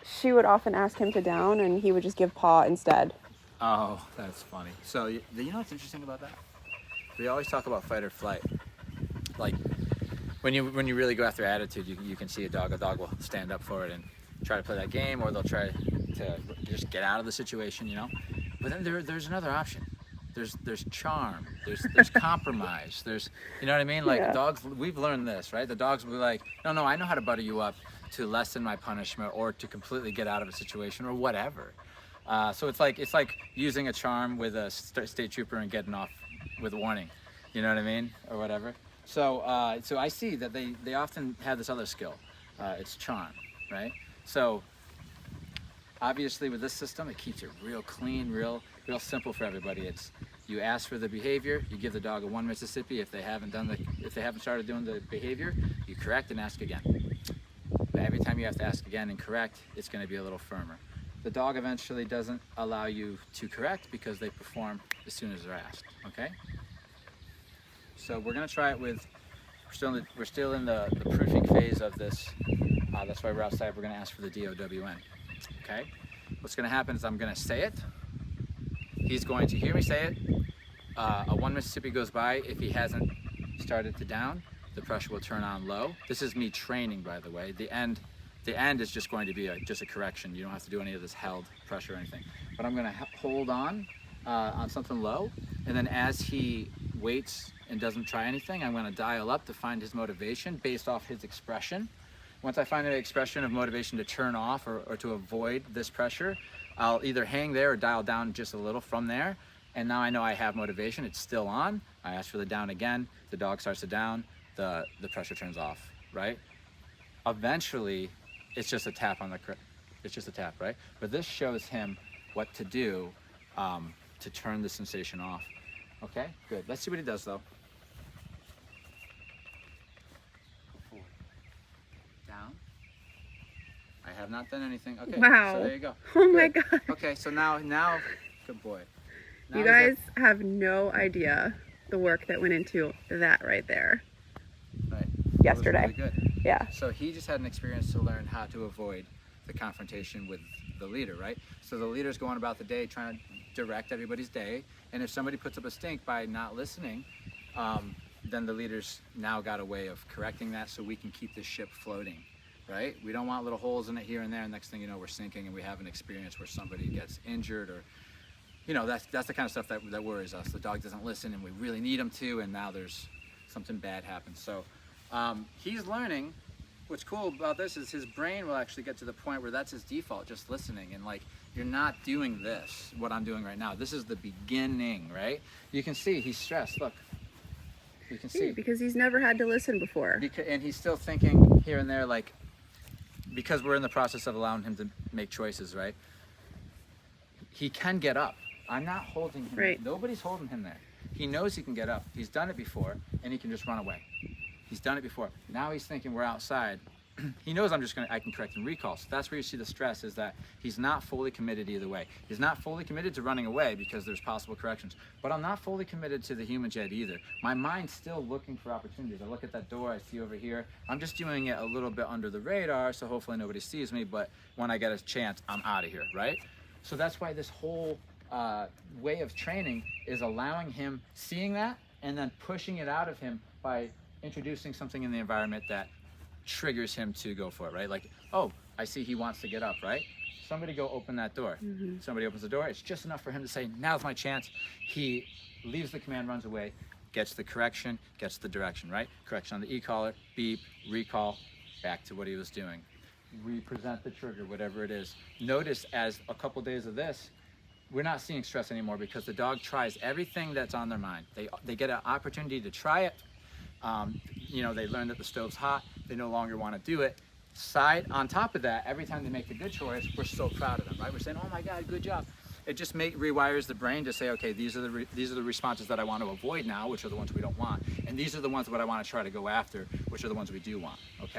she would often ask him to down, and he would just give paw instead. Oh, that's funny. So you know what's interesting about that? We always talk about fight or flight. Like when you really go after attitude, you can see a dog will stand up for it and try to play that game, or they'll try to just get out of the situation, you know. But then there's another option. There's charm. There's compromise. You know what I mean? Like Yeah. dogs, we've learned this, right? The dogs will be like, no, I know how to butter you up to lessen my punishment or to completely get out of a situation or whatever. So it's like using a charm with a state trooper and getting off with a warning. You know what I mean, or whatever. So I see that they often have this other skill. It's charm, right? So obviously with this system, it keeps it real clean, real simple for everybody. It's you ask for the behavior, you give the dog a 1 Mississippi. If they haven't started doing the behavior, you correct and ask again. But every time you have to ask again and correct, it's going to be a little firmer. The dog eventually doesn't allow you to correct because they perform as soon as they're asked. Okay. So we're going to try it with. We're still in the proofing phase of this. That's why we're outside. We're going to ask for the DOWN. Okay. What's going to happen is I'm going to say it. He's going to hear me say it. A 1 Mississippi goes by. If he hasn't started to down, the pressure will turn on low. This is me training, by the way. The end is just going to be just a correction. You don't have to do any of this held pressure or anything. But I'm going to hold on something low, and then as he waits and doesn't try anything, I'm going to dial up to find his motivation based off his expression. Once I find an expression of motivation to turn off or to avoid this pressure, I'll either hang there or dial down just a little from there. And now I know I have motivation. It's still on. I ask for the down again. The dog starts to down. The pressure turns off, right? Eventually, it's just a tap on it's just a tap, right? But this shows him what to do to turn the sensation off. Okay, good. Let's see what he does though. Forward. Down. I have not done anything. Okay, Wow. so there you go. Oh my Good. God. Okay, so now, good boy. Now You he's guys have no idea the work that went into that right there. right. Yesterday. That was really good. Yeah. So he just had an experience to learn how to avoid the confrontation with the leader, right? So the leader's going about the day trying to direct everybody's day, and if somebody puts up a stink by not listening, then the leader's now got a way of correcting that so we can keep the ship floating, right? We don't want little holes in it here and there, and next thing you know, we're sinking and we have an experience where somebody gets injured or, you know, that's the kind of stuff that worries us. The dog doesn't listen and we really need him to, and now there's something bad happens. So he's learning. What's cool about this is his brain will actually get to the point where that's his default, just listening. And like, you're not doing this, what I'm doing right now. This is the beginning, right? You can see he's stressed. Look, you can see. Because he's never had to listen before. And he's still thinking here and there, like, because we're in the process of allowing him to make choices, right? He can get up. I'm not holding him. Right. Nobody's holding him there. He knows he can get up. He's done it before, and he can just run away. He's done it before. Now he's thinking we're outside. He knows I can correct and recall. So that's where you see the stress, is that he's not fully committed either way. He's not fully committed to running away because there's possible corrections. But I'm not fully committed to the human jet either. My mind's still looking for opportunities. I look at that door, I see over here. I'm just doing it a little bit under the radar, so hopefully nobody sees me. But when I get a chance, I'm out of here, right? So that's why this whole way of training is allowing him seeing that and then pushing it out of him by introducing something in the environment that triggers him to go for it, right? Like, oh, I see he wants to get up, right? Somebody go open that door. Mm-hmm. Somebody opens the door. It's just enough for him to say, now's my chance. He leaves the command, runs away, gets the correction, gets the direction, right? Correction on the e-collar, beep, recall, back to what he was doing. Represent the trigger, whatever it is. Notice as a couple days of this, we're not seeing stress anymore because the dog tries everything that's on their mind. They get an opportunity to try it. You know, they learn that the stove's hot. They no longer want to do it. On top of that, every time they make a good choice, we're so proud of them, right? We're saying, oh my God, good job. It just rewires the brain to say, okay, these are the responses that I want to avoid now, which are the ones we don't want. And these are the ones that I want to try to go after, which are the ones we do want, okay?